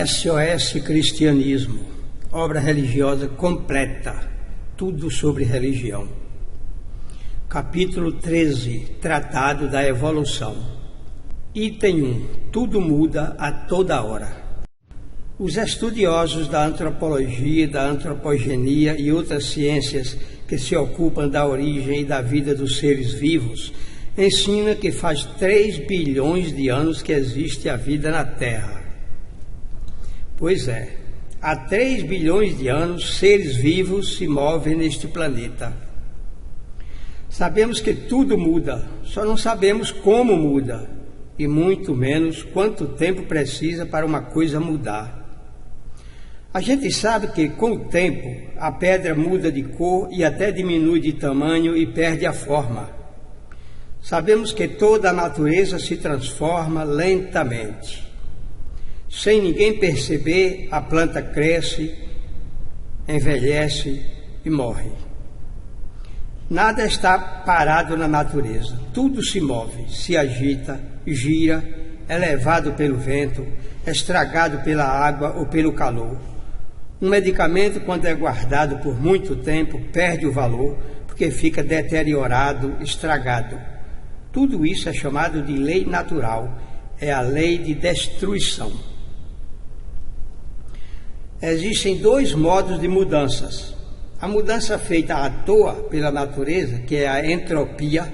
SOS Cristianismo, obra religiosa completa, tudo sobre religião. Capítulo 13, Tratado da Evolução. Item 1. Tudo muda a toda hora. Os estudiosos da antropologia, da antropogenia e outras ciências que se ocupam da origem e da vida dos seres vivos ensinam que faz 3 bilhões de anos que existe a vida na Terra. Pois é, há 3 bilhões de anos seres vivos se movem neste planeta. Sabemos que tudo muda, só não sabemos como muda, e muito menos quanto tempo precisa para uma coisa mudar. A gente sabe que, com o tempo, a pedra muda de cor e até diminui de tamanho e perde a forma. Sabemos que toda a natureza se transforma lentamente. Sem ninguém perceber, a planta cresce, envelhece e morre. Nada está parado na natureza. Tudo se move, se agita, gira, é levado pelo vento, é estragado pela água ou pelo calor. Um medicamento, quando é guardado por muito tempo, perde o valor porque fica deteriorado, estragado. Tudo isso é chamado de lei natural, é a lei de destruição. Existem 2 modos de mudanças. A mudança feita à toa pela natureza, que é a entropia,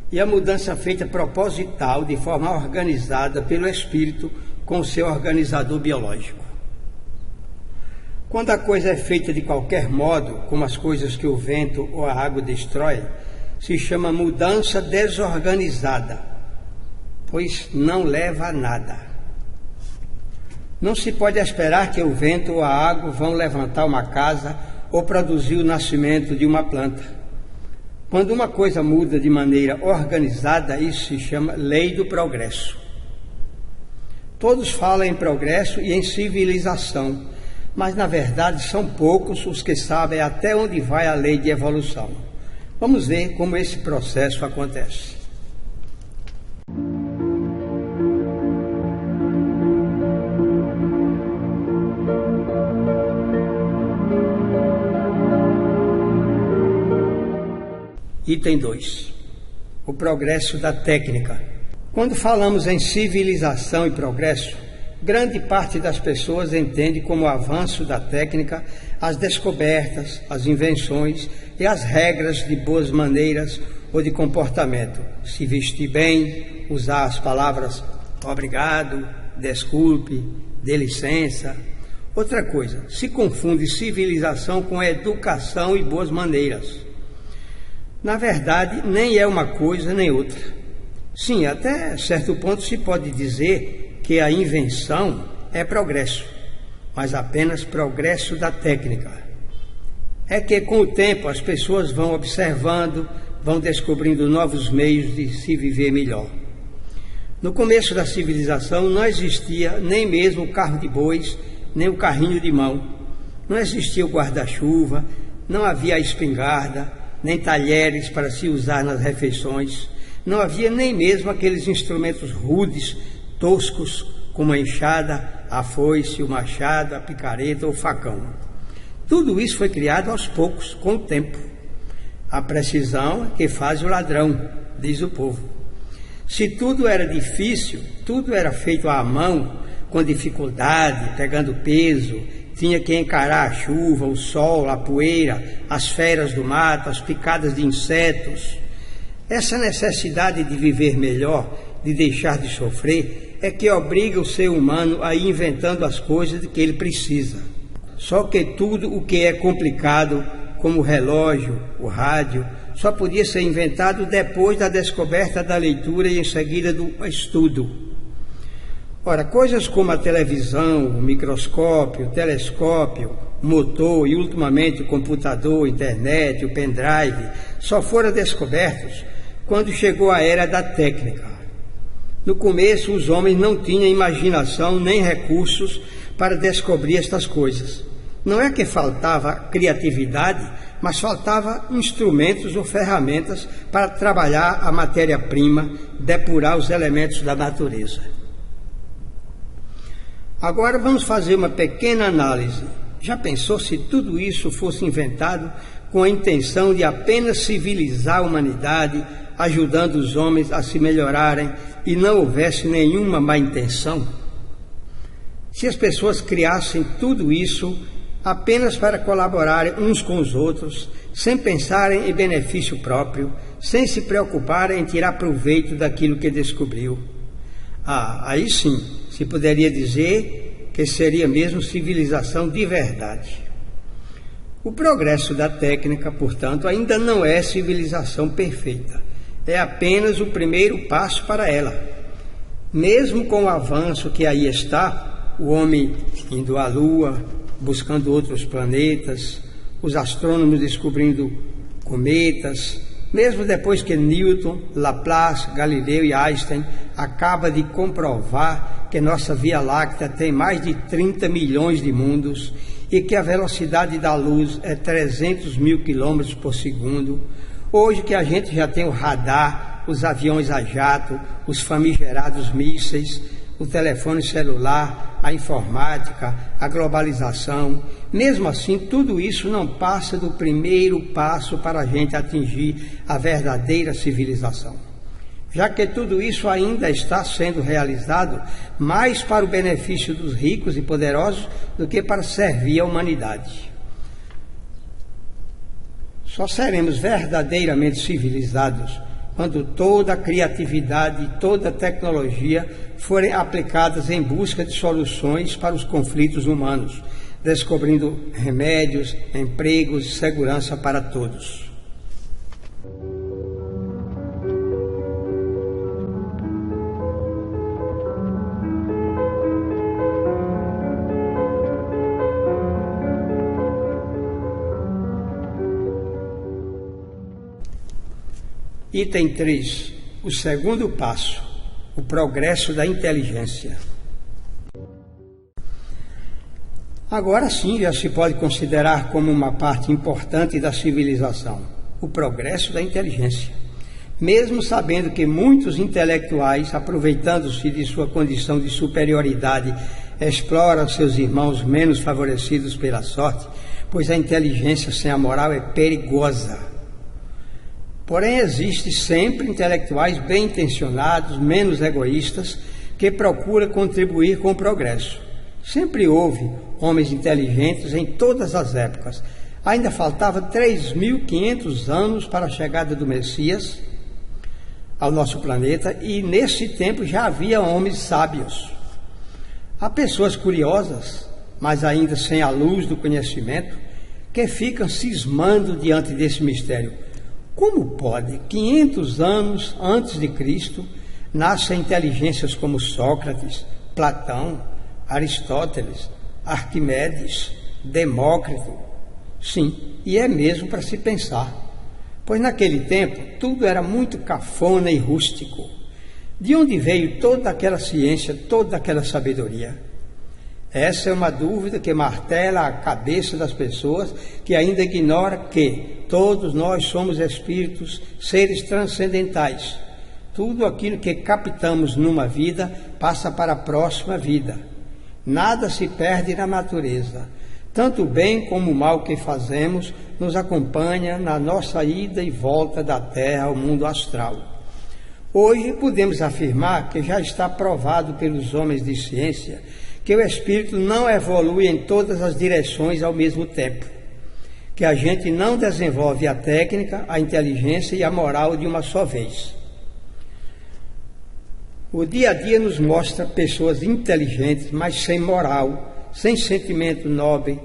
e a mudança feita proposital, de forma organizada pelo espírito com seu organizador biológico. Quando a coisa é feita de qualquer modo, como as coisas que o vento ou a água destrói, se chama mudança desorganizada, pois não leva a nada. Não se pode esperar que o vento ou a água vão levantar uma casa ou produzir o nascimento de uma planta. Quando uma coisa muda de maneira organizada, isso se chama lei do progresso. Todos falam em progresso e em civilização, mas na verdade são poucos os que sabem até onde vai a lei de evolução. Vamos ver como esse processo acontece. Item 2. O progresso da técnica. Quando falamos em civilização e progresso, grande parte das pessoas entende como o avanço da técnica as descobertas, as invenções e as regras de boas maneiras ou de comportamento. Se vestir bem, usar as palavras obrigado, desculpe, dê licença. Outra coisa, se confunde civilização com educação e boas maneiras. Na verdade, nem é uma coisa nem outra. Sim, até certo ponto se pode dizer que a invenção é progresso, mas apenas progresso da técnica. É que com o tempo as pessoas vão observando, vão descobrindo novos meios de se viver melhor. No começo da civilização não existia nem mesmo o carro de bois, nem o carrinho de mão. Não existia o guarda-chuva, não havia a espingarda, nem talheres para se usar nas refeições. Não havia nem mesmo aqueles instrumentos rudes, toscos, como a enxada, a foice, o machado, a picareta ou o facão. Tudo isso foi criado aos poucos, com o tempo. A precisão que faz o ladrão, diz o povo. Se tudo era difícil, tudo era feito à mão, com dificuldade, pegando peso, tinha que encarar a chuva, o sol, a poeira, as feras do mato, as picadas de insetos. Essa necessidade de viver melhor, de deixar de sofrer, é que obriga o ser humano a ir inventando as coisas de que ele precisa. Só que tudo o que é complicado, como o relógio, o rádio, só podia ser inventado depois da descoberta da leitura e em seguida do estudo. Ora, coisas como a televisão, o microscópio, o telescópio, o motor e ultimamente o computador, a internet, o pendrive, só foram descobertos quando chegou a era da técnica. No começo, os homens não tinham imaginação nem recursos para descobrir estas coisas. Não é que faltava criatividade, mas faltava instrumentos ou ferramentas para trabalhar a matéria-prima, depurar os elementos da natureza. Agora vamos fazer uma pequena análise. Já pensou se tudo isso fosse inventado com a intenção de apenas civilizar a humanidade, ajudando os homens a se melhorarem e não houvesse nenhuma má intenção? Se as pessoas criassem tudo isso apenas para colaborarem uns com os outros, sem pensarem em benefício próprio, sem se preocuparem em tirar proveito daquilo que descobriu, aí sim se poderia dizer que seria mesmo civilização de verdade. O progresso da técnica, portanto, ainda não é civilização perfeita. É apenas o primeiro passo para ela. Mesmo com o avanço que aí está, o homem indo à Lua, buscando outros planetas, os astrônomos descobrindo cometas, mesmo depois que Newton, Laplace, Galileu e Einstein acabam de comprovar que nossa Via Láctea tem mais de 30 milhões de mundos e que a velocidade da luz é 300 mil quilômetros por segundo. Hoje que a gente já tem o radar, os aviões a jato, os famigerados mísseis, o telefone celular, a informática, a globalização. Mesmo assim, tudo isso não passa do primeiro passo para a gente atingir a verdadeira civilização. Já que tudo isso ainda está sendo realizado mais para o benefício dos ricos e poderosos do que para servir a humanidade. Só seremos verdadeiramente civilizados quando toda a criatividade e toda a tecnologia forem aplicadas em busca de soluções para os conflitos humanos, descobrindo remédios, empregos e segurança para todos. Item 3. O segundo passo, o progresso da inteligência. Agora sim já se pode considerar como uma parte importante da civilização, o progresso da inteligência. Mesmo sabendo que muitos intelectuais, aproveitando-se de sua condição de superioridade, exploram seus irmãos menos favorecidos pela sorte, pois a inteligência sem a moral é perigosa. Porém, existem sempre intelectuais bem intencionados, menos egoístas, que procuram contribuir com o progresso. Sempre houve homens inteligentes em todas as épocas. Ainda faltava 3.500 anos para a chegada do Messias ao nosso planeta e nesse tempo já havia homens sábios. Há pessoas curiosas, mas ainda sem a luz do conhecimento, que ficam cismando diante desse mistério. Como pode, 500 anos antes de Cristo, nascem inteligências como Sócrates, Platão, Aristóteles, Arquimedes, Demócrito? Sim, e é mesmo para se pensar, pois naquele tempo tudo era muito cafona e rústico. De onde veio toda aquela ciência, toda aquela sabedoria? Essa é uma dúvida que martela a cabeça das pessoas que ainda ignoram que todos nós somos espíritos, seres transcendentais. Tudo aquilo que captamos numa vida passa para a próxima vida. Nada se perde na natureza. Tanto o bem como o mal que fazemos nos acompanha na nossa ida e volta da Terra ao mundo astral. Hoje podemos afirmar que já está provado pelos homens de ciência que o espírito não evolui em todas as direções ao mesmo tempo, que a gente não desenvolve a técnica, a inteligência e a moral de uma só vez. O dia a dia nos mostra pessoas inteligentes, mas sem moral, sem sentimento nobre,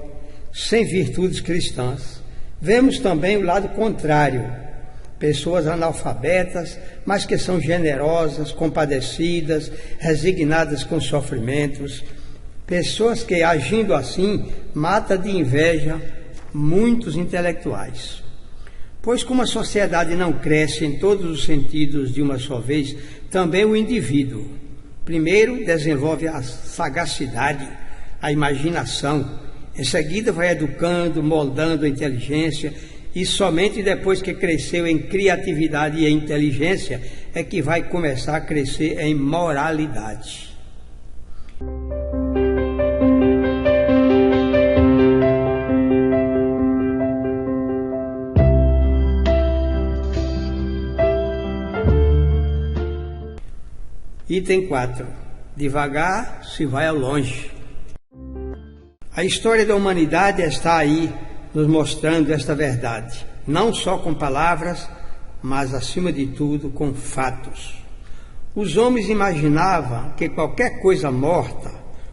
sem virtudes cristãs. Vemos também o lado contrário, pessoas analfabetas, mas que são generosas, compadecidas, resignadas com sofrimentos. Pessoas que, agindo assim, matam de inveja muitos intelectuais. Pois como a sociedade não cresce em todos os sentidos de uma só vez, também o indivíduo, primeiro, desenvolve a sagacidade, a imaginação, em seguida vai educando, moldando a inteligência, e somente depois que cresceu em criatividade e em inteligência é que vai começar a crescer em moralidade. Item 4. Devagar se vai ao longe. A história da humanidade está aí, nos mostrando esta verdade, não só com palavras, mas, acima de tudo, com fatos. Os homens imaginavam que qualquer coisa morta,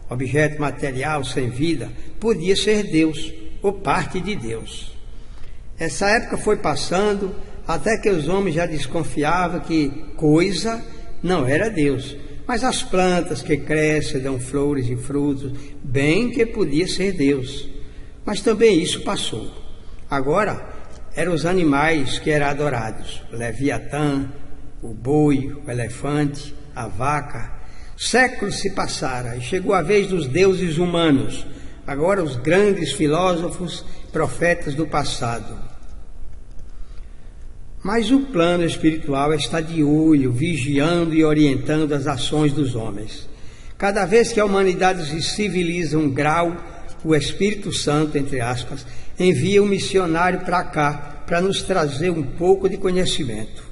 objeto material sem vida, podia ser Deus, ou parte de Deus. Essa época foi passando, até que os homens já desconfiavam que coisa não era Deus, mas as plantas que crescem, dão flores e frutos, bem que podia ser Deus. Mas também isso passou. Agora, eram os animais que eram adorados, o Leviatã, o boi, o elefante, a vaca. Séculos se passaram e chegou a vez dos deuses humanos, agora os grandes filósofos, profetas do passado. Mas o plano espiritual está de olho, vigiando e orientando as ações dos homens. Cada vez que a humanidade se civiliza um grau, o Espírito Santo, entre aspas, envia um missionário para cá, para nos trazer um pouco de conhecimento.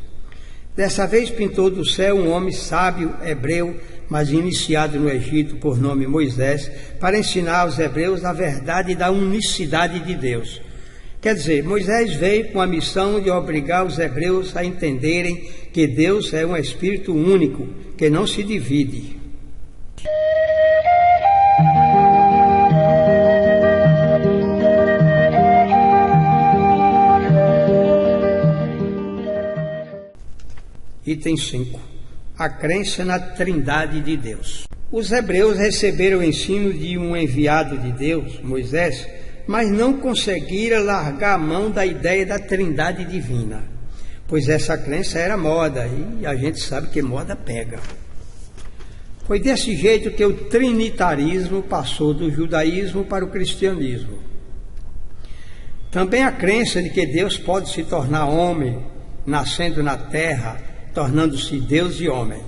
Dessa vez pintou do céu um homem sábio, hebreu, mas iniciado no Egito por nome Moisés, para ensinar aos hebreus a verdade da unicidade de Deus. Quer dizer, Moisés veio com a missão de obrigar os hebreus a entenderem que Deus é um Espírito único, que não se divide. Item 5. A crença na Trindade de Deus. Os hebreus receberam o ensino de um enviado de Deus, Moisés, mas não conseguiram largar a mão da ideia da Trindade divina, pois essa crença era moda, e a gente sabe que moda pega. Foi desse jeito que o trinitarismo passou do judaísmo para o cristianismo. Também a crença de que Deus pode se tornar homem, nascendo na terra, tornando-se Deus e homem.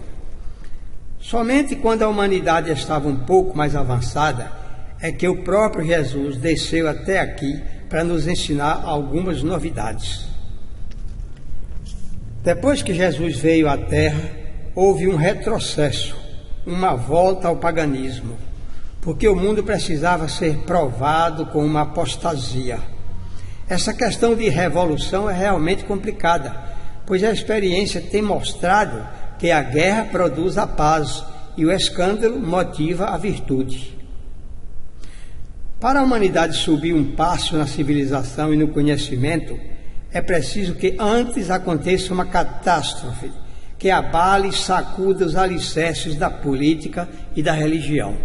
Somente quando a humanidade estava um pouco mais avançada, é que o próprio Jesus desceu até aqui para nos ensinar algumas novidades. Depois que Jesus veio à Terra, houve um retrocesso, uma volta ao paganismo, porque o mundo precisava ser provado com uma apostasia. Essa questão de revolução é realmente complicada, pois a experiência tem mostrado que a guerra produz a paz e o escândalo motiva a virtude. Para a humanidade subir um passo na civilização e no conhecimento, é preciso que antes aconteça uma catástrofe que abale e sacuda os alicerces da política e da religião.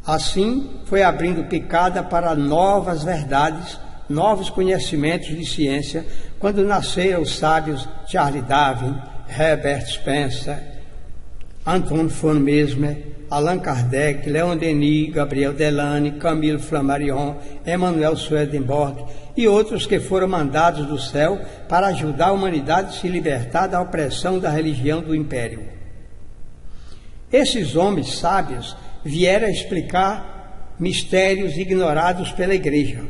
Assim, foi abrindo picada para novas verdades, novos conhecimentos de ciência, quando nasceram os sábios Charles Darwin, Herbert Spencer, Antoine von Mesmer, Allan Kardec, Leon Denis, Gabriel Delany, Camille Flammarion, Emmanuel Swedenborg e outros que foram mandados do céu para ajudar a humanidade a se libertar da opressão da religião do império. Esses homens sábios vieram a explicar mistérios ignorados pela Igreja,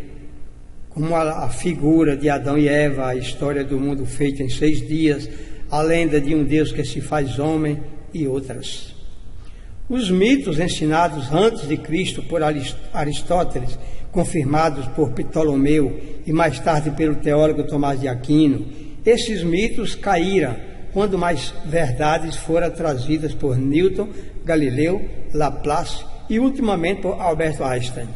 como a figura de Adão e Eva, a história do mundo feito em 6 dias, a lenda de um Deus que se faz homem e outras. Os mitos ensinados antes de Cristo por Aristóteles, confirmados por Ptolomeu e mais tarde pelo teólogo Tomás de Aquino, esses mitos caíram quando mais verdades foram trazidas por Newton, Galileu, Laplace e ultimamente por Albert Einstein.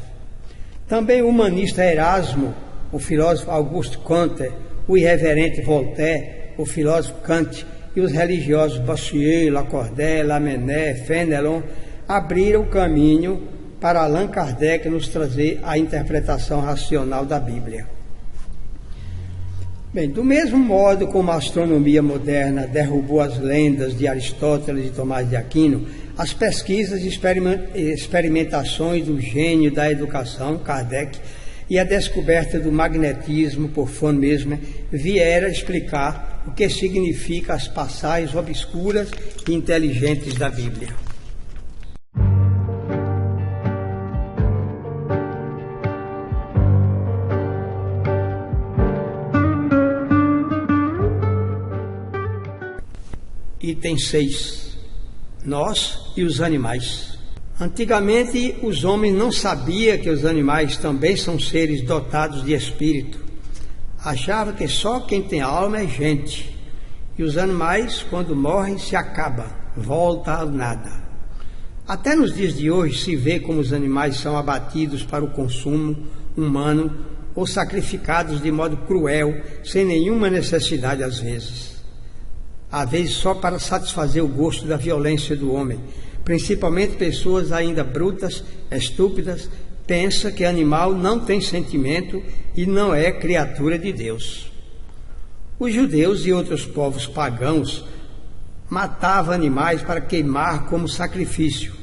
Também o humanista Erasmo, o filósofo Auguste Comte, o irreverente Voltaire, o filósofo Kant e os religiosos Bossuet, Lacordaire, Lamennais, Fenelon abriram o caminho para Allan Kardec nos trazer a interpretação racional da Bíblia. Bem, do mesmo modo como a astronomia moderna derrubou as lendas de Aristóteles e Tomás de Aquino, as pesquisas e experimentações do gênio da educação, Kardec, e a descoberta do magnetismo por von Mesmer vieram explicar o que significa as passagens obscuras e inteligentes da Bíblia. Item 6. Nós e os animais. Antigamente, os homens não sabiam que os animais também são seres dotados de espírito. Achavam que só quem tem alma é gente. E os animais, quando morrem, se acabam, volta ao nada. Até nos dias de hoje se vê como os animais são abatidos para o consumo humano ou sacrificados de modo cruel, sem nenhuma necessidade às vezes só para satisfazer o gosto da violência do homem. Principalmente pessoas ainda brutas, estúpidas, pensam que animal não tem sentimento e não é criatura de Deus. Os judeus e outros povos pagãos matavam animais para queimar como sacrifício,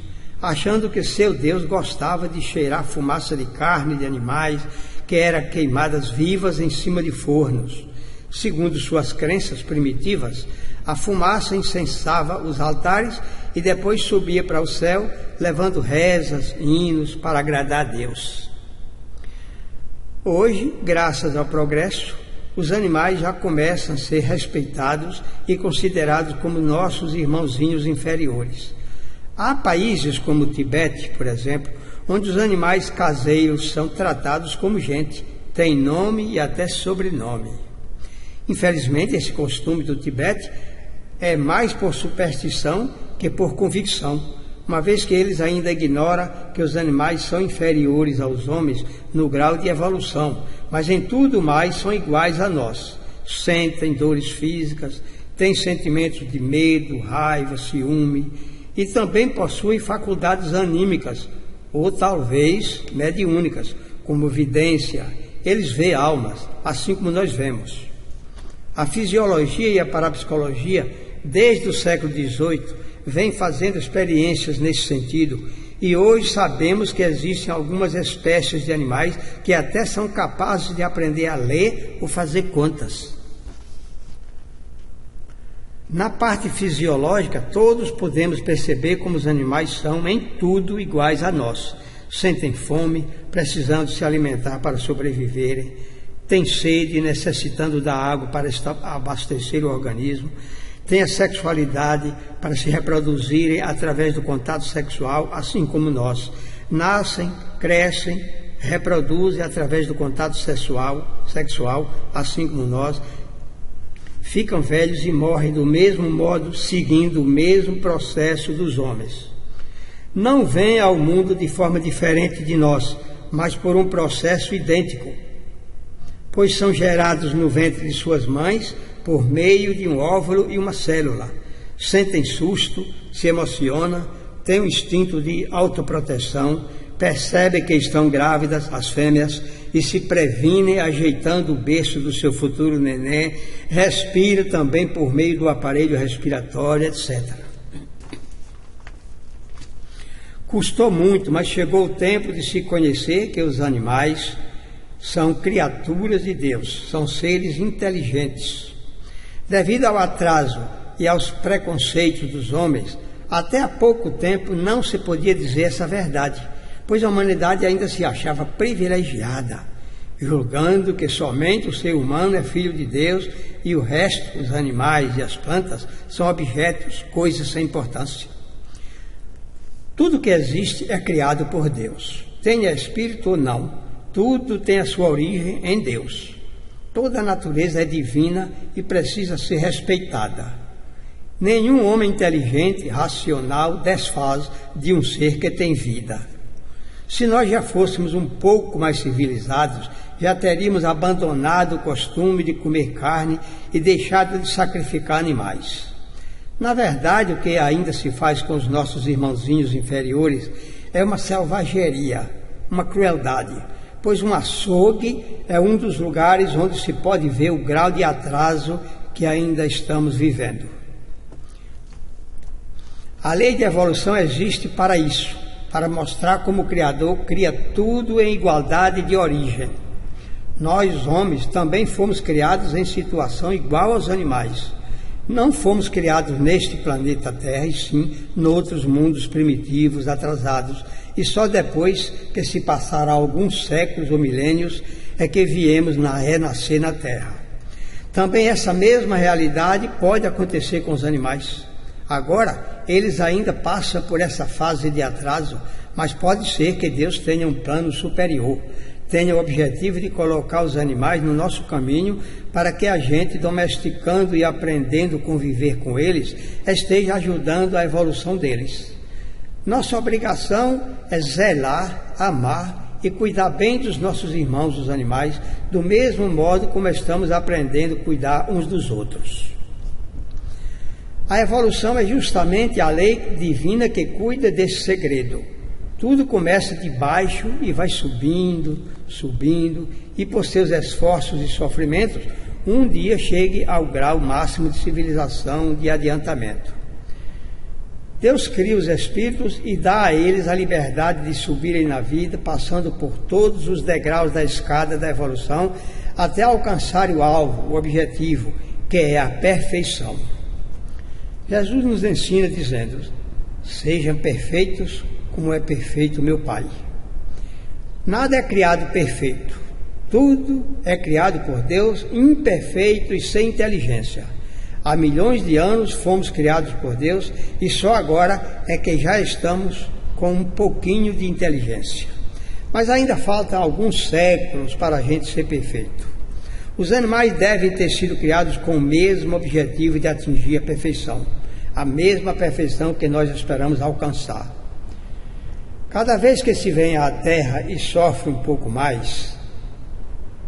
achando que seu Deus gostava de cheirar fumaça de carne de animais que eram queimadas vivas em cima de fornos. Segundo suas crenças primitivas, a fumaça incensava os altares e depois subia para o céu, levando rezas, hinos para agradar a Deus. Hoje, graças ao progresso, os animais já começam a ser respeitados e considerados como nossos irmãozinhos inferiores. Há países como o Tibete, por exemplo, onde os animais caseiros são tratados como gente, têm nome e até sobrenome. Infelizmente, esse costume do Tibete é mais por superstição que por convicção, uma vez que eles ainda ignoram que os animais são inferiores aos homens no grau de evolução, mas em tudo mais são iguais a nós. Sentem dores físicas, têm sentimentos de medo, raiva, ciúme e também possuem faculdades anímicas ou talvez mediúnicas, como vidência. Eles veem almas, assim como nós vemos. A fisiologia e a parapsicologia, desde o século XVIII, vem fazendo experiências nesse sentido, e hoje sabemos que existem algumas espécies de animais que até são capazes de aprender a ler ou fazer contas. Na parte fisiológica, todos podemos perceber como os animais são em tudo iguais a nós. Sentem fome, precisando se alimentar para sobreviverem, têm sede, necessitando da água para abastecer o organismo, têm a sexualidade para se reproduzirem através do contato sexual, assim como nós. Nascem, crescem, reproduzem através do contato sexual, assim como nós. Ficam velhos e morrem do mesmo modo, seguindo o mesmo processo dos homens. Não vêm ao mundo de forma diferente de nós, mas por um processo idêntico, pois são gerados no ventre de suas mães por meio de um óvulo e uma célula. Sentem susto, se emocionam, têm um instinto de autoproteção, percebem que estão grávidas, as fêmeas, e se previnem ajeitando o berço do seu futuro neném, respira também por meio do aparelho respiratório, etc. Custou muito, mas chegou o tempo de se conhecer que os animais são criaturas de Deus, são seres inteligentes. Devido ao atraso e aos preconceitos dos homens, até há pouco tempo não se podia dizer essa verdade, pois a humanidade ainda se achava privilegiada, julgando que somente o ser humano é filho de Deus e o resto, os animais e as plantas, são objetos, coisas sem importância. Tudo que existe é criado por Deus, tenha espírito ou não, tudo tem a sua origem em Deus. Toda a natureza é divina e precisa ser respeitada. Nenhum homem inteligente, racional, desfaz de um ser que tem vida. Se nós já fôssemos um pouco mais civilizados, já teríamos abandonado o costume de comer carne e deixado de sacrificar animais. Na verdade, o que ainda se faz com os nossos irmãozinhos inferiores é uma selvageria, uma crueldade, pois um açougue é um dos lugares onde se pode ver o grau de atraso que ainda estamos vivendo. A lei de evolução existe para isso, para mostrar como o Criador cria tudo em igualdade de origem. Nós, homens, também fomos criados em situação igual aos animais. Não fomos criados neste planeta Terra, e sim noutros mundos primitivos, atrasados, e só depois que se passaram alguns séculos ou milênios é que viemos renascer na Terra. Também essa mesma realidade pode acontecer com os animais. Agora, eles ainda passam por essa fase de atraso, mas pode ser que Deus tenha um plano superior, tenha o objetivo de colocar os animais no nosso caminho para que a gente, domesticando e aprendendo a conviver com eles, esteja ajudando a evolução deles. Nossa obrigação é zelar, amar e cuidar bem dos nossos irmãos, os animais, do mesmo modo como estamos aprendendo a cuidar uns dos outros. A evolução é justamente a lei divina que cuida desse segredo. Tudo começa de baixo e vai subindo, subindo, e por seus esforços e sofrimentos, um dia chegue ao grau máximo de civilização, de adiantamento. Deus cria os espíritos e dá a eles a liberdade de subirem na vida, passando por todos os degraus da escada da evolução, até alcançar o alvo, o objetivo, que é a perfeição. Jesus nos ensina dizendo: sejam perfeitos como é perfeito meu Pai. Nada é criado perfeito. Tudo é criado por Deus, imperfeito e sem inteligência. Há milhões de anos fomos criados por Deus e só agora é que já estamos com um pouquinho de inteligência. Mas ainda faltam alguns séculos para a gente ser perfeito. Os animais devem ter sido criados com o mesmo objetivo de atingir a perfeição, a mesma perfeição que nós esperamos alcançar. Cada vez que se vem à Terra e sofre um pouco mais,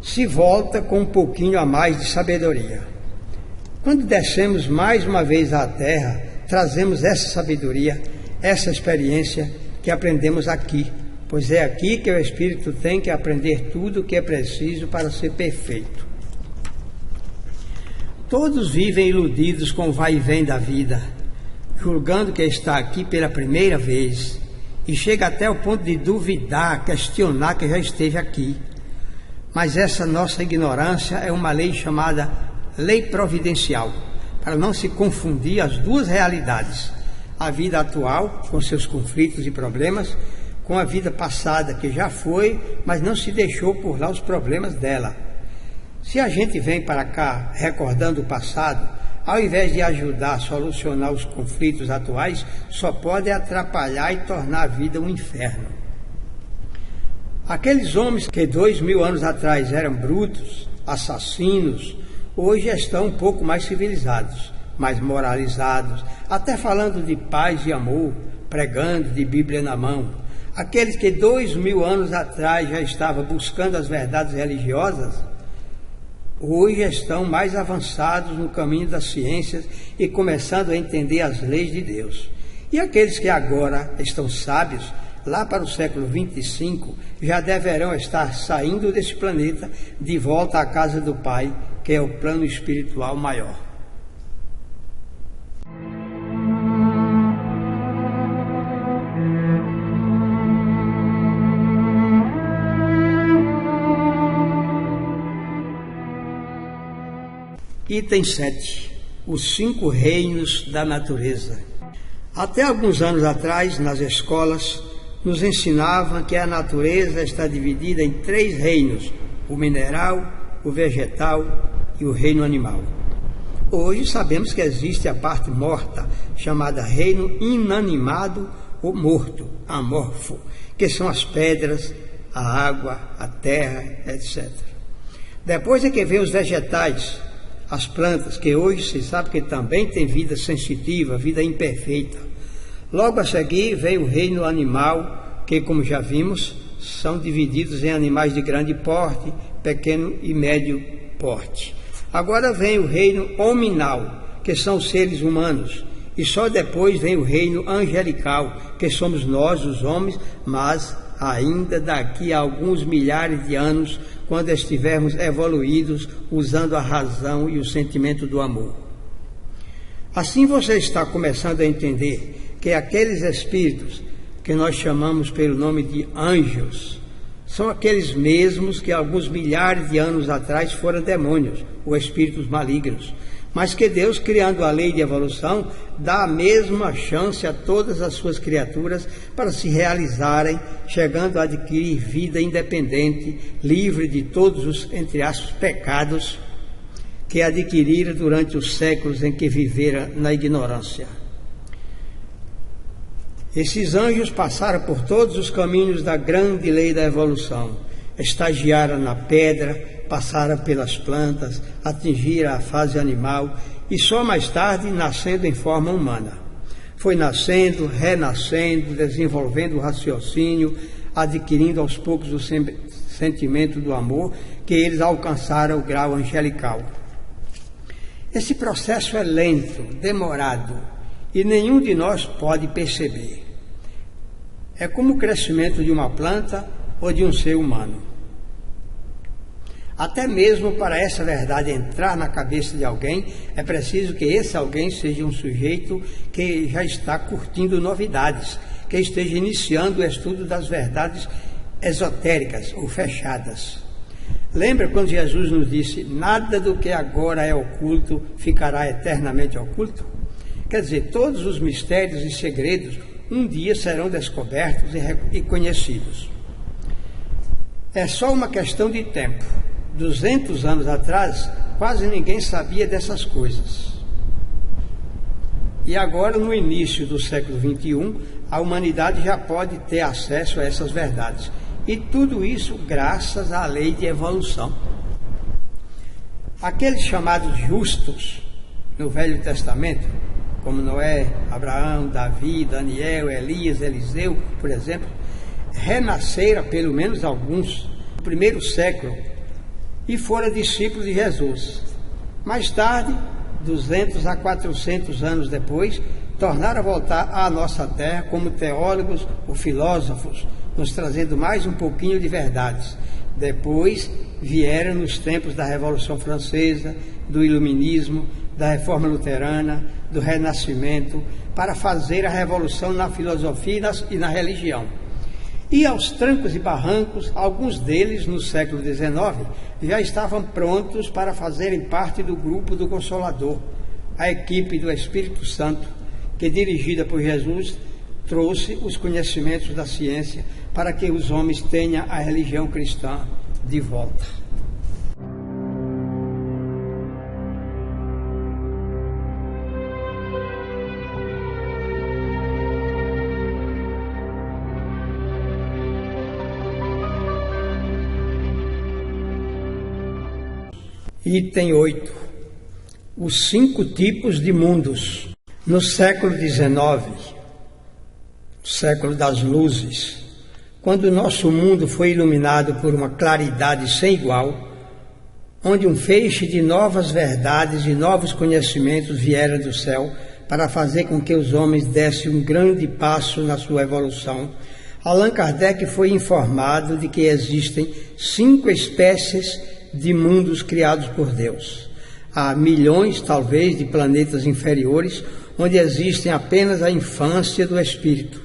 se volta com um pouquinho a mais de sabedoria. Quando descemos mais uma vez à Terra, trazemos essa sabedoria, essa experiência que aprendemos aqui, pois é aqui que o Espírito tem que aprender tudo o que é preciso para ser perfeito. Todos vivem iludidos com o vai e vem da vida, julgando que está aqui pela primeira vez, e chega até o ponto de duvidar, questionar que já esteve aqui. Mas essa nossa ignorância é uma lei chamada lei providencial, para não se confundir as duas realidades, a vida atual, com seus conflitos e problemas, com a vida passada, que já foi, mas não se deixou por lá os problemas dela. Se a gente vem para cá recordando o passado, ao invés de ajudar a solucionar os conflitos atuais, só pode atrapalhar e tornar a vida um inferno. Aqueles homens que 2000 anos atrás eram brutos, assassinos, hoje estão um pouco mais civilizados, mais moralizados, até falando de paz e amor, pregando de Bíblia na mão. Aqueles que 2000 anos atrás já estavam buscando as verdades religiosas, hoje estão mais avançados no caminho das ciências e começando a entender as leis de Deus. E aqueles que agora estão sábios, lá para o século 25, já deverão estar saindo desse planeta de volta à casa do Pai, que é o plano espiritual maior. Item 7. Os 5 reinos da natureza. Até alguns anos atrás, nas escolas, nos ensinavam que a natureza está dividida em 3 reinos: o mineral, o vegetal e o reino animal. Hoje sabemos que existe a parte morta, chamada reino inanimado ou morto, amorfo, que são as pedras, a água, a terra, etc. Depois é que vem os vegetais, as plantas, que hoje se sabe que também têm vida sensitiva, vida imperfeita. Logo a seguir vem o reino animal, que, como já vimos, são divididos em animais de grande porte, pequeno e médio porte. Agora vem o reino hominal, que são os seres humanos, e só depois vem o reino angelical, que somos nós, os homens, mas ainda daqui a alguns milhares de anos, quando estivermos evoluídos, usando a razão e o sentimento do amor. Assim você está começando a entender que aqueles espíritos que nós chamamos pelo nome de anjos são aqueles mesmos que alguns milhares de anos atrás foram demônios ou espíritos malignos, mas que Deus, criando a lei de evolução, dá a mesma chance a todas as suas criaturas para se realizarem, chegando a adquirir vida independente, livre de todos os, entre aspas, pecados que adquiriram durante os séculos em que viveram na ignorância. Esses anjos passaram por todos os caminhos da grande lei da evolução, estagiaram na pedra, passaram pelas plantas, atingiram a fase animal e só mais tarde nascendo em forma humana. Foi nascendo, renascendo, desenvolvendo o raciocínio, adquirindo aos poucos o sentimento do amor, que eles alcançaram o grau angelical. Esse processo é lento, demorado, e nenhum de nós pode perceber. É como o crescimento de uma planta ou de um ser humano. Até mesmo para essa verdade entrar na cabeça de alguém, é preciso que esse alguém seja um sujeito que já está curtindo novidades, que esteja iniciando o estudo das verdades esotéricas ou fechadas. Lembra quando Jesus nos disse: nada do que agora é oculto ficará eternamente oculto? Quer dizer, todos os mistérios e segredos um dia serão descobertos e conhecidos. É só uma questão de tempo. 200 anos atrás, quase ninguém sabia dessas coisas. E agora, no início do século XXI, a humanidade já pode ter acesso a essas verdades. E tudo isso graças à lei de evolução. Aqueles chamados justos no Velho Testamento, como Noé, Abraão, Davi, Daniel, Elias, Eliseu, por exemplo, renasceram, pelo menos alguns, no primeiro século, e foram discípulos de Jesus. Mais tarde, 200 a 400 anos depois, tornaram a voltar à nossa terra como teólogos ou filósofos, nos trazendo mais um pouquinho de verdades. Depois vieram nos tempos da Revolução Francesa, do Iluminismo, da Reforma Luterana, do Renascimento, para fazer a revolução na filosofia e na religião. E aos trancos e barrancos, alguns deles no século XIX já estavam prontos para fazerem parte do grupo do Consolador, a equipe do Espírito Santo, que, dirigida por Jesus, trouxe os conhecimentos da ciência para que os homens tenham a religião cristã de volta. Item 8. Os 5 tipos de mundos. No século XIX, século das luzes, quando o nosso mundo foi iluminado por uma claridade sem igual, onde um feixe de novas verdades e novos conhecimentos vieram do céu para fazer com que os homens dessem um grande passo na sua evolução, Allan Kardec foi informado de que existem 5 espécies de mundos criados por Deus. Há milhões, talvez, de planetas inferiores, onde existem apenas a infância do espírito,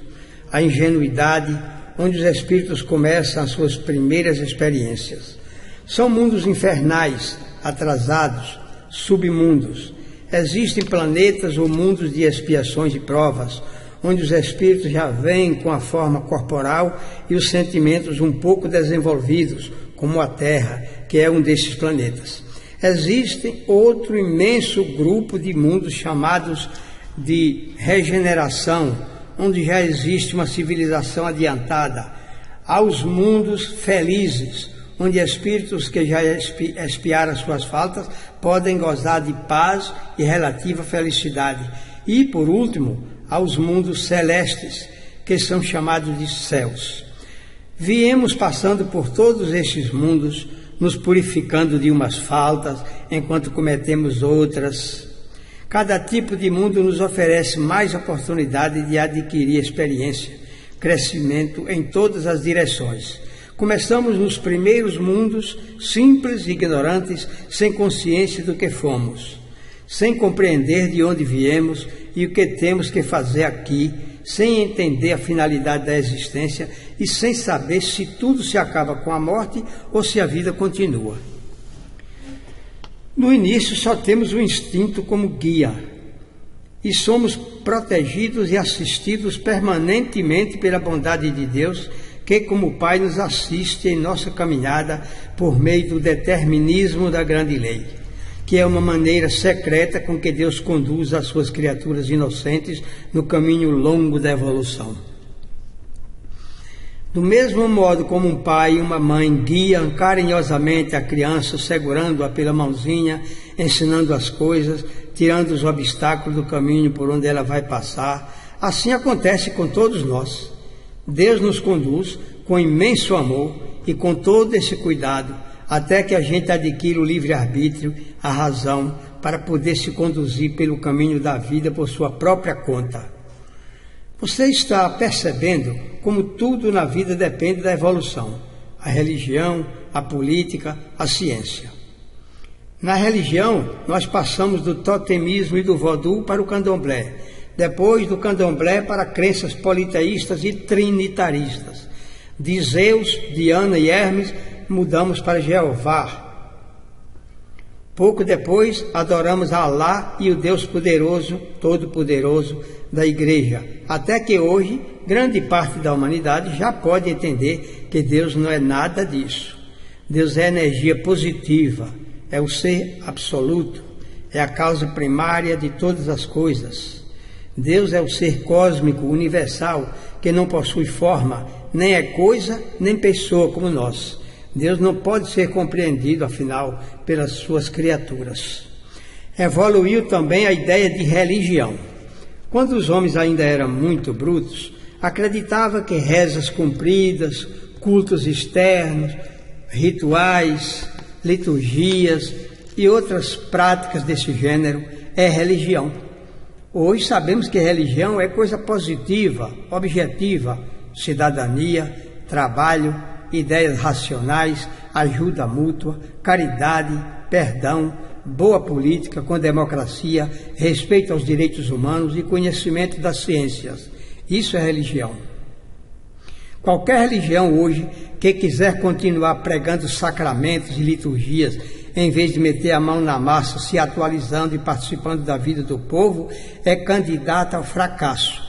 a ingenuidade, onde os espíritos começam as suas primeiras experiências. São mundos infernais, atrasados, submundos. Existem planetas ou mundos de expiações e provas, onde os espíritos já vêm com a forma corporal e os sentimentos um pouco desenvolvidos, como a Terra, que é um desses planetas. Existe outro imenso grupo de mundos chamados de regeneração, onde já existe uma civilização adiantada. Há os mundos felizes, onde espíritos que já expiaram suas faltas podem gozar de paz e relativa felicidade. E, por último, há os mundos celestes, que são chamados de céus. Viemos passando por todos estes mundos, nos purificando de umas faltas, enquanto cometemos outras. Cada tipo de mundo nos oferece mais oportunidade de adquirir experiência, crescimento em todas as direções. Começamos nos primeiros mundos, simples e ignorantes, sem consciência do que fomos, sem compreender de onde viemos e o que temos que fazer aqui, sem entender a finalidade da existência e sem saber se tudo se acaba com a morte ou se a vida continua. No início só temos o instinto como guia e somos protegidos e assistidos permanentemente pela bondade de Deus, que como Pai nos assiste em nossa caminhada por meio do determinismo da grande lei, que é uma maneira secreta com que Deus conduz as suas criaturas inocentes no caminho longo da evolução. Do mesmo modo como um pai e uma mãe guiam carinhosamente a criança, segurando-a pela mãozinha, ensinando as coisas, tirando os obstáculos do caminho por onde ela vai passar, assim acontece com todos nós. Deus nos conduz com imenso amor e com todo esse cuidado, até que a gente adquira o livre-arbítrio, a razão, para poder se conduzir pelo caminho da vida por sua própria conta. Você está percebendo como tudo na vida depende da evolução, a religião, a política, a ciência. Na religião, nós passamos do totemismo e do vodú para o candomblé, depois do candomblé para crenças politeístas e trinitaristas. De Zeus, Diana e Hermes, mudamos para Jeová. Pouco depois, adoramos Alá e o Deus poderoso, todo-poderoso da Igreja, até que hoje, grande parte da humanidade já pode entender que Deus não é nada disso. Deus é energia positiva, é o ser absoluto, é a causa primária de todas as coisas. Deus é o ser cósmico, universal, que não possui forma, nem é coisa, nem pessoa como nós. Deus não pode ser compreendido, afinal, pelas suas criaturas. Evoluiu também a ideia de religião. Quando os homens ainda eram muito brutos, acreditava que rezas cumpridas, cultos externos, rituais, liturgias e outras práticas desse gênero é religião. Hoje sabemos que religião é coisa positiva, objetiva, cidadania, trabalho, ideias racionais, ajuda mútua, caridade, perdão, boa política com democracia, respeito aos direitos humanos e conhecimento das ciências. Isso é religião. Qualquer religião hoje que quiser continuar pregando sacramentos e liturgias, em vez de meter a mão na massa, se atualizando e participando da vida do povo, é candidata ao fracasso.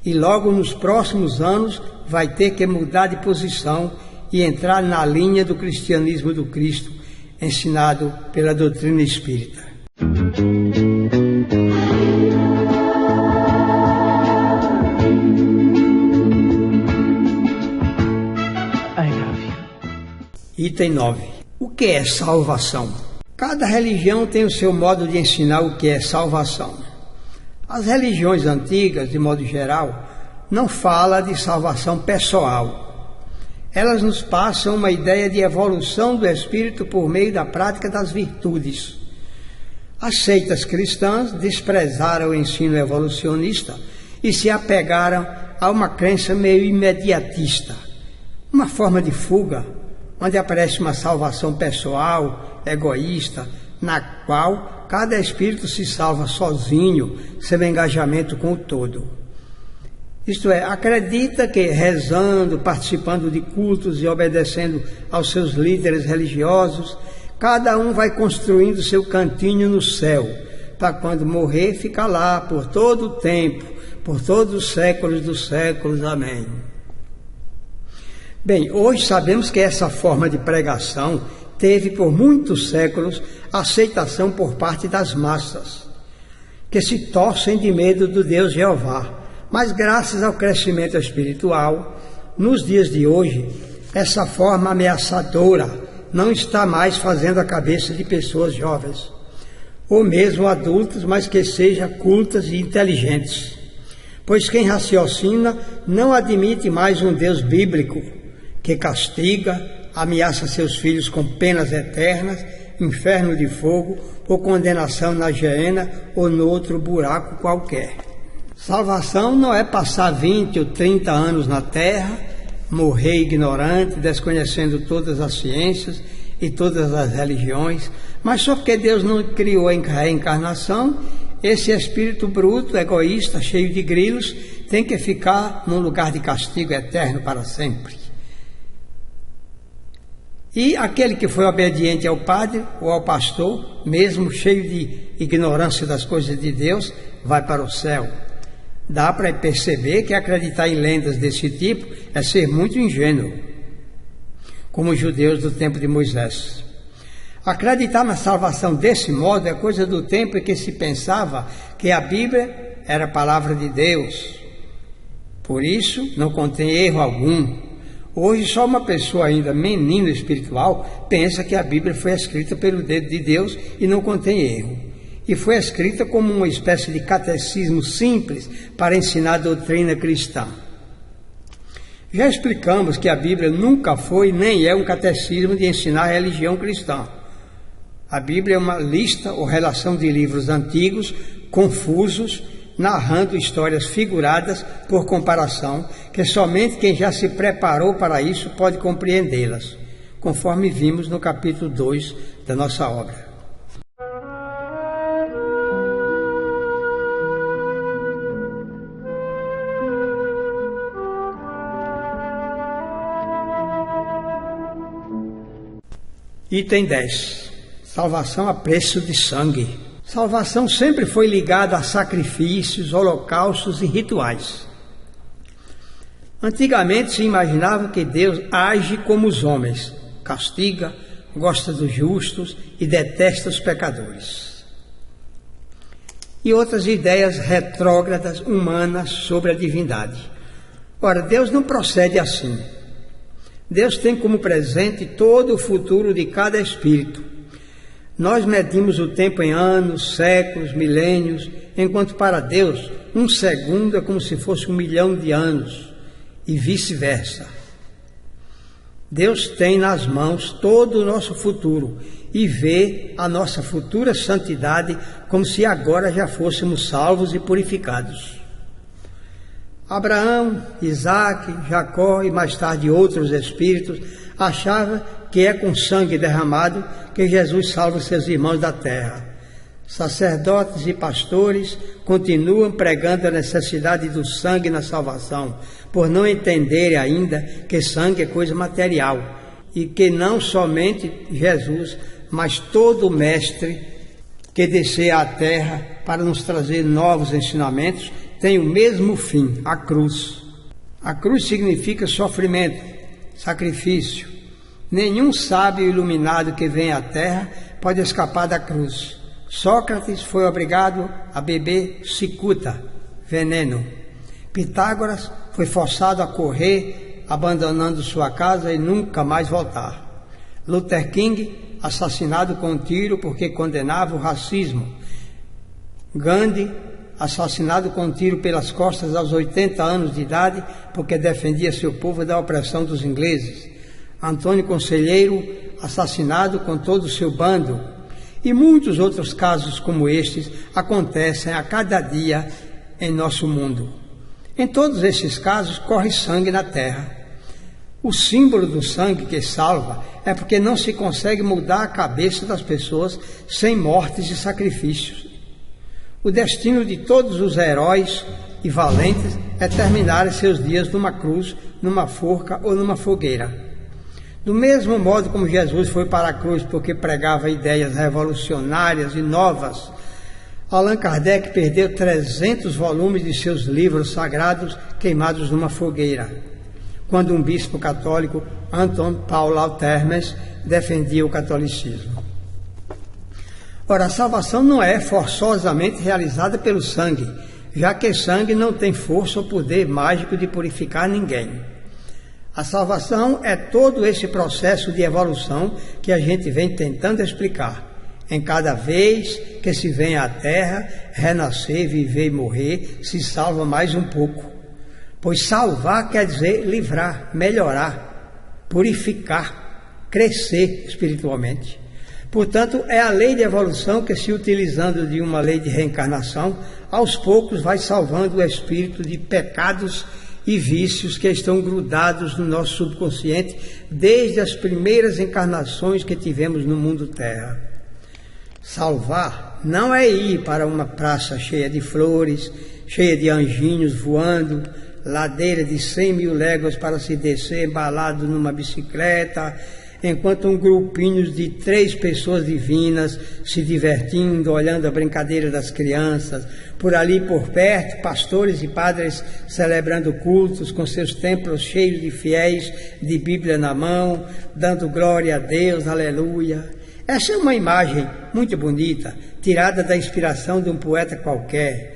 E logo nos próximos anos vai ter que mudar de posição e entrar na linha do cristianismo do Cristo, ensinado pela doutrina espírita. Item 9. O que é salvação? Cada religião tem o seu modo de ensinar o que é salvação. As religiões antigas, de modo geral, não falam de salvação pessoal. Elas nos passam uma ideia de evolução do espírito por meio da prática das virtudes. As seitas cristãs desprezaram o ensino evolucionista e se apegaram a uma crença meio imediatista, uma forma de fuga, onde aparece uma salvação pessoal, egoísta, na qual cada espírito se salva sozinho, sem engajamento com o todo. Isto é, acredita que rezando, participando de cultos e obedecendo aos seus líderes religiosos, cada um vai construindo seu cantinho no céu, para quando morrer ficar lá por todo o tempo, por todos os séculos dos séculos. Amém. Bem, hoje sabemos que essa forma de pregação teve por muitos séculos aceitação por parte das massas, que se torcem de medo do Deus Jeová. Mas graças ao crescimento espiritual, nos dias de hoje, essa forma ameaçadora não está mais fazendo a cabeça de pessoas jovens, ou mesmo adultas, mas que sejam cultas e inteligentes. Pois quem raciocina não admite mais um Deus bíblico, que castiga, ameaça seus filhos com penas eternas, inferno de fogo ou condenação na geena ou no outro buraco qualquer. Salvação não é passar 20 ou 30 anos na terra, morrer ignorante, desconhecendo todas as ciências e todas as religiões, mas só porque Deus não criou a reencarnação, esse espírito bruto, egoísta, cheio de grilos, tem que ficar num lugar de castigo eterno para sempre. E aquele que foi obediente ao padre ou ao pastor, mesmo cheio de ignorância das coisas de Deus, vai para o céu. Dá para perceber que acreditar em lendas desse tipo é ser muito ingênuo, como os judeus do tempo de Moisés. Acreditar na salvação desse modo é coisa do tempo em que se pensava que a Bíblia era a palavra de Deus. Por isso, não contém erro algum. Hoje, só uma pessoa ainda menino espiritual pensa que a Bíblia foi escrita pelo dedo de Deus e não contém erro. E foi escrita como uma espécie de catecismo simples para ensinar a doutrina cristã. Já explicamos que a Bíblia nunca foi nem é um catecismo de ensinar a religião cristã. A Bíblia é uma lista ou relação de livros antigos, confusos, narrando histórias figuradas por comparação, que somente quem já se preparou para isso pode compreendê-las, conforme vimos no capítulo 2 da nossa obra. Item 10. Salvação a preço de sangue. Salvação sempre foi ligada a sacrifícios, holocaustos e rituais. Antigamente se imaginava que Deus age como os homens, castiga, gosta dos justos e detesta os pecadores. E outras ideias retrógradas humanas sobre a divindade. Ora, Deus não procede assim. Deus tem como presente todo o futuro de cada espírito. Nós medimos o tempo em anos, séculos, milênios, enquanto para Deus um segundo é como se fosse 1 milhão de anos, e vice-versa. Deus tem nas mãos todo o nosso futuro e vê a nossa futura santidade como se agora já fôssemos salvos e purificados. Abraão, Isaque, Jacó e mais tarde outros espíritos achavam que é com sangue derramado que Jesus salva seus irmãos da terra. Sacerdotes e pastores continuam pregando a necessidade do sangue na salvação, por não entenderem ainda que sangue é coisa material e que não somente Jesus, mas todo mestre que descer à terra para nos trazer novos ensinamentos tem o mesmo fim, a cruz. A cruz significa sofrimento, sacrifício. Nenhum sábio iluminado que vem à terra pode escapar da cruz. Sócrates foi obrigado a beber cicuta, veneno. Pitágoras foi forçado a correr, abandonando sua casa e nunca mais voltar. Luther King, assassinado com um tiro porque condenava o racismo. Gandhi, assassinado com um tiro pelas costas aos 80 anos de idade porque defendia seu povo da opressão dos ingleses. Antônio Conselheiro, assassinado com todo o seu bando, e muitos outros casos como estes acontecem a cada dia em nosso mundo. Em todos esses casos corre sangue na terra. O símbolo do sangue que salva é porque não se consegue mudar a cabeça das pessoas sem mortes e sacrifícios. O destino de todos os heróis e valentes é terminarem seus dias numa cruz, numa forca ou numa fogueira. Do mesmo modo como Jesus foi para a cruz porque pregava ideias revolucionárias e novas, Allan Kardec perdeu 300 volumes de seus livros sagrados queimados numa fogueira, quando um bispo católico, Anton Paul Termes, defendia o catolicismo. Ora, a salvação não é forçosamente realizada pelo sangue, já que sangue não tem força ou poder mágico de purificar ninguém. A salvação é todo esse processo de evolução que a gente vem tentando explicar. Em cada vez que se vem à Terra, renascer, viver e morrer, se salva mais um pouco. Pois salvar quer dizer livrar, melhorar, purificar, crescer espiritualmente. Portanto, é a lei de evolução que, se utilizando de uma lei de reencarnação, aos poucos vai salvando o espírito de pecados e vícios que estão grudados no nosso subconsciente desde as primeiras encarnações que tivemos no mundo terra. Salvar não é ir para uma praça cheia de flores, cheia de anjinhos voando, ladeira de 100.000 léguas para se descer embalado numa bicicleta, enquanto um grupinho de 3 pessoas divinas se divertindo, olhando a brincadeira das crianças, por ali por perto, pastores e padres celebrando cultos com seus templos cheios de fiéis, de Bíblia na mão, dando glória a Deus, aleluia. Essa é uma imagem muito bonita, tirada da inspiração de um poeta qualquer.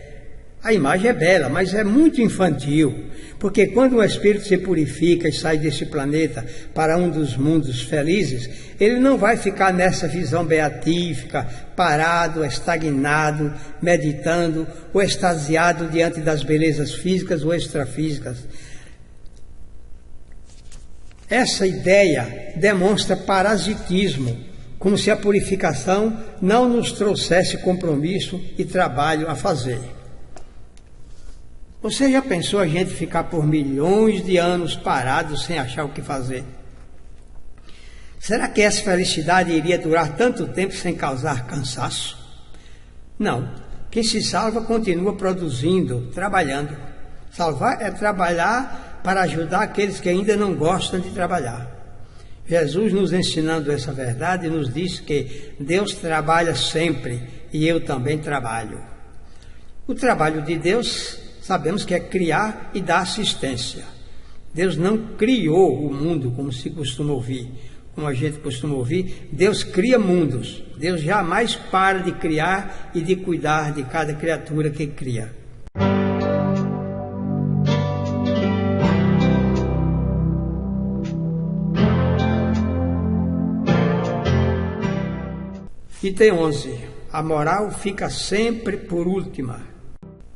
A imagem é bela, mas é muito infantil, porque quando o espírito se purifica e sai desse planeta para um dos mundos felizes, ele não vai ficar nessa visão beatífica, parado, estagnado, meditando ou extasiado diante das belezas físicas ou extrafísicas. Essa ideia demonstra parasitismo, como se a purificação não nos trouxesse compromisso e trabalho a fazer. Você já pensou a gente ficar por milhões de anos parado sem achar o que fazer? Será que essa felicidade iria durar tanto tempo sem causar cansaço? Não. Quem se salva continua produzindo, trabalhando. Salvar é trabalhar para ajudar aqueles que ainda não gostam de trabalhar. Jesus, nos ensinando essa verdade, nos diz que Deus trabalha sempre e eu também trabalho. O trabalho de Deus, sabemos que é criar e dar assistência. Deus não criou o mundo, como se costuma ouvir. Como a gente costuma ouvir, Deus cria mundos. Deus jamais para de criar e de cuidar de cada criatura que cria. Item 11. A moral fica sempre por última.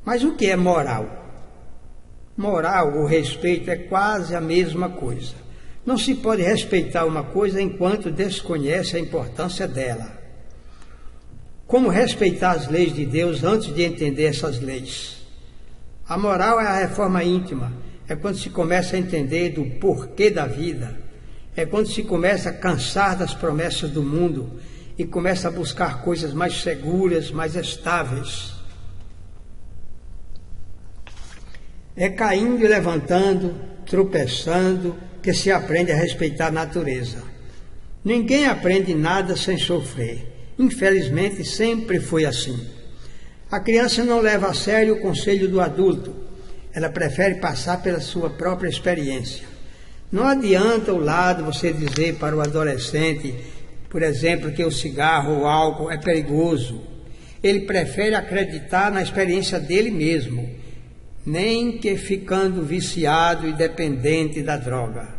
Mas o que é moral? Moral ou respeito é quase a mesma coisa. Não se pode respeitar uma coisa enquanto desconhece a importância dela. Como respeitar as leis de Deus antes de entender essas leis? A moral é a reforma íntima. É quando se começa a entender do porquê da vida. É quando se começa a cansar das promessas do mundo e começa a buscar coisas mais seguras, mais estáveis. É caindo e levantando, tropeçando, que se aprende a respeitar a natureza. Ninguém aprende nada sem sofrer. Infelizmente, sempre foi assim. A criança não leva a sério o conselho do adulto. Ela prefere passar pela sua própria experiência. Não adianta ao lado você dizer para o adolescente, por exemplo, que o cigarro ou o álcool é perigoso. Ele prefere acreditar na experiência dele mesmo, nem que ficando viciado e dependente da droga.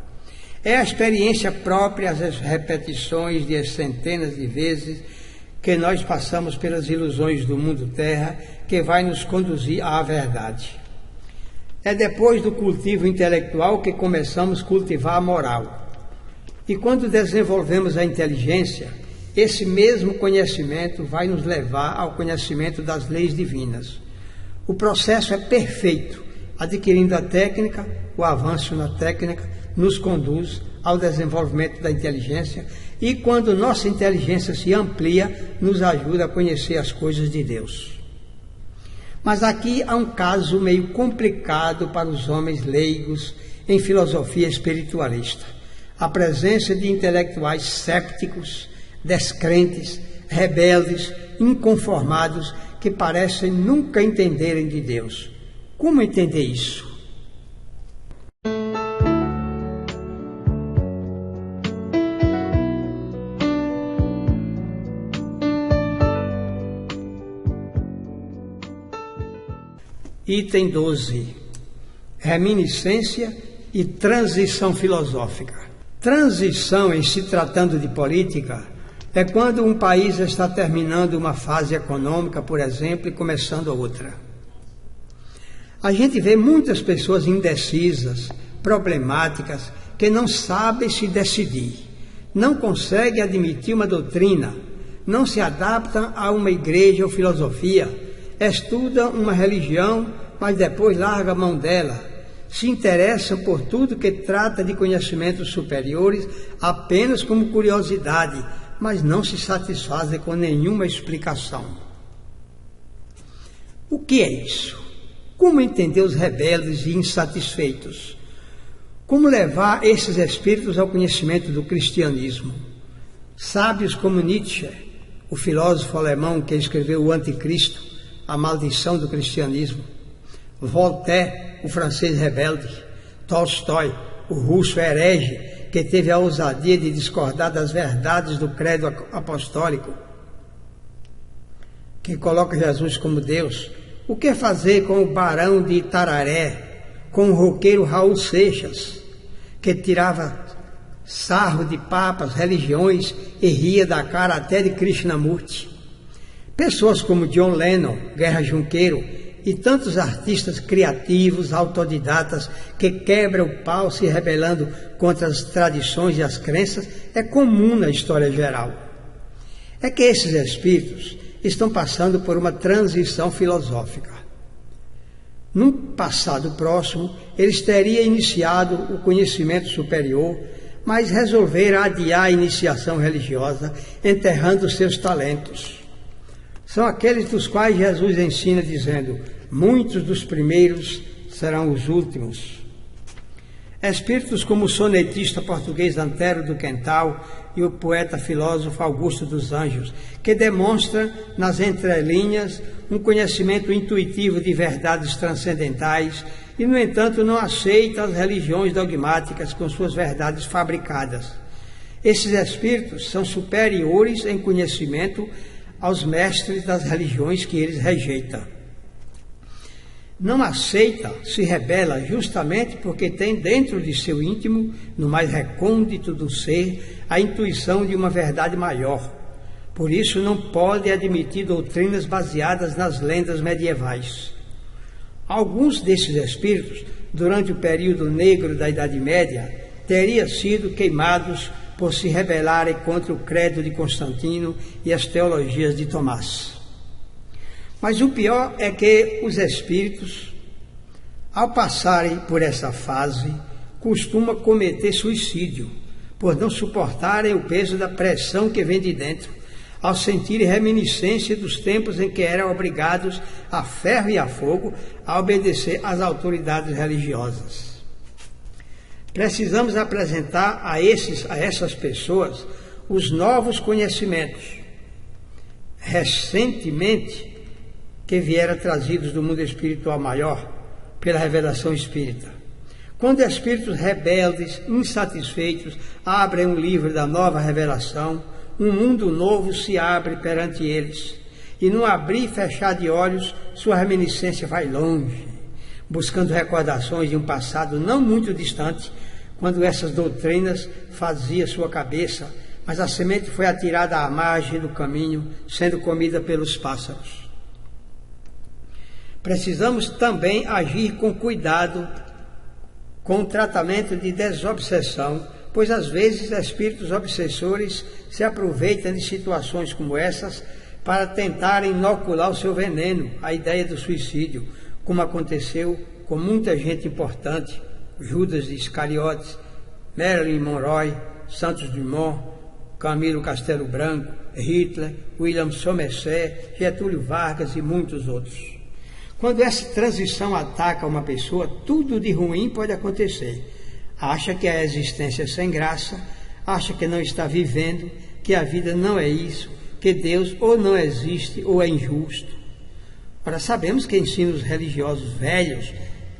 É a experiência própria, as repetições de centenas de vezes que nós passamos pelas ilusões do mundo terra que vai nos conduzir à verdade. É depois do cultivo intelectual que começamos a cultivar a moral. E quando desenvolvemos a inteligência, esse mesmo conhecimento vai nos levar ao conhecimento das leis divinas. O processo é perfeito. Adquirindo a técnica, o avanço na técnica nos conduz ao desenvolvimento da inteligência e quando nossa inteligência se amplia, nos ajuda a conhecer as coisas de Deus. Mas aqui há um caso meio complicado para os homens leigos em filosofia espiritualista. A presença de intelectuais sépticos, descrentes, rebeldes, inconformados, que parecem nunca entenderem de Deus. Como entender isso? Item 12. Reminiscência e transição filosófica. Transição, em se tratando de política, é quando um país está terminando uma fase econômica, por exemplo, e começando outra. A gente vê muitas pessoas indecisas, problemáticas, que não sabem se decidir, não conseguem admitir uma doutrina, não se adaptam a uma igreja ou filosofia, estudam uma religião, mas depois largam a mão dela, se interessam por tudo que trata de conhecimentos superiores apenas como curiosidade, mas não se satisfazem com nenhuma explicação. O que é isso? Como entender os rebeldes e insatisfeitos? Como levar esses espíritos ao conhecimento do cristianismo? Sábios como Nietzsche, o filósofo alemão que escreveu O Anticristo, A Maldição do Cristianismo, Voltaire, o francês rebelde, Tolstói, o russo herege, que teve a ousadia de discordar das verdades do credo apostólico, que coloca Jesus como Deus. O que fazer com o barão de Itararé, com o roqueiro Raul Seixas, que tirava sarro de papas, religiões e ria da cara até de Krishnamurti? Pessoas como John Lennon, Guerra Junqueiro e tantos artistas criativos, autodidatas, que quebram o pau se rebelando contra as tradições e as crenças, é comum na história geral. É que esses espíritos estão passando por uma transição filosófica. Num passado próximo, eles teriam iniciado o conhecimento superior, mas resolveram adiar a iniciação religiosa, enterrando seus talentos. São aqueles dos quais Jesus ensina dizendo: muitos dos primeiros serão os últimos. Espíritos como o sonetista português Antero do Quental e o poeta filósofo Augusto dos Anjos, que demonstra nas entrelinhas um conhecimento intuitivo de verdades transcendentais e, no entanto, não aceita as religiões dogmáticas com suas verdades fabricadas. Esses espíritos são superiores em conhecimento aos mestres das religiões que eles rejeitam. Não aceita, se rebela justamente porque tem dentro de seu íntimo, no mais recôndito do ser, a intuição de uma verdade maior. Por isso não pode admitir doutrinas baseadas nas lendas medievais. Alguns desses espíritos, durante o período negro da Idade Média, teriam sido queimados por se rebelarem contra o credo de Constantino e as teologias de Tomás. Mas o pior é que os espíritos, ao passarem por essa fase, costumam cometer suicídio, por não suportarem o peso da pressão que vem de dentro, ao sentirem reminiscência dos tempos em que eram obrigados a ferro e a fogo a obedecer às autoridades religiosas. Precisamos apresentar a essas pessoas os novos conhecimentos, recentemente, que vieram trazidos do mundo espiritual maior pela revelação espírita. Quando espíritos rebeldes, insatisfeitos, abrem um livro da nova revelação, um mundo novo se abre perante eles. E num abrir e fechar de olhos, sua reminiscência vai longe, buscando recordações de um passado não muito distante, quando essas doutrinas faziam sua cabeça, mas a semente foi atirada à margem do caminho, sendo comida pelos pássaros. Precisamos também agir com cuidado com o tratamento de desobsessão, pois às vezes espíritos obsessores se aproveitam de situações como essas para tentarem inocular o seu veneno, a ideia do suicídio, como aconteceu com muita gente importante, Judas Iscariotes, Marilyn Monroe, Santos Dumont, Camilo Castelo Branco, Hitler, William Somerset, Getúlio Vargas e muitos outros. Quando essa transição ataca uma pessoa, tudo de ruim pode acontecer. Acha que a existência é sem graça, acha que não está vivendo, que a vida não é isso, que Deus ou não existe ou é injusto. Ora, sabemos que ensinos religiosos velhos,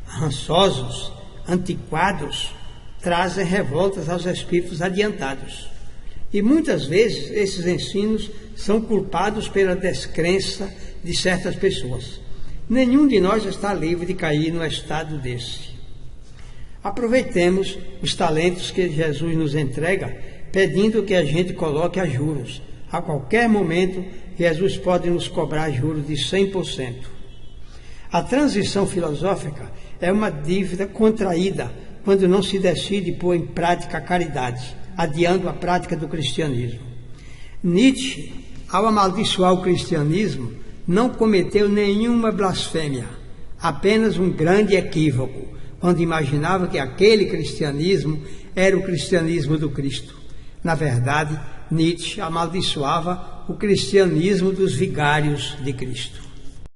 rançosos, antiquados, trazem revoltas aos espíritos adiantados. E muitas vezes esses ensinos são culpados pela descrença de certas pessoas. Nenhum de nós está livre de cair num estado desse. Aproveitemos os talentos que Jesus nos entrega, pedindo que a gente coloque a juros. A qualquer momento, Jesus pode nos cobrar juros de 100%. A transição filosófica é uma dívida contraída quando não se decide pôr em prática a caridade, adiando a prática do cristianismo. Nietzsche ao amaldiçoar o cristianismo, não cometeu nenhuma blasfêmia, apenas um grande equívoco, quando imaginava que aquele cristianismo era o cristianismo do Cristo. Na verdade, Nietzsche amaldiçoava o cristianismo dos vigários de Cristo.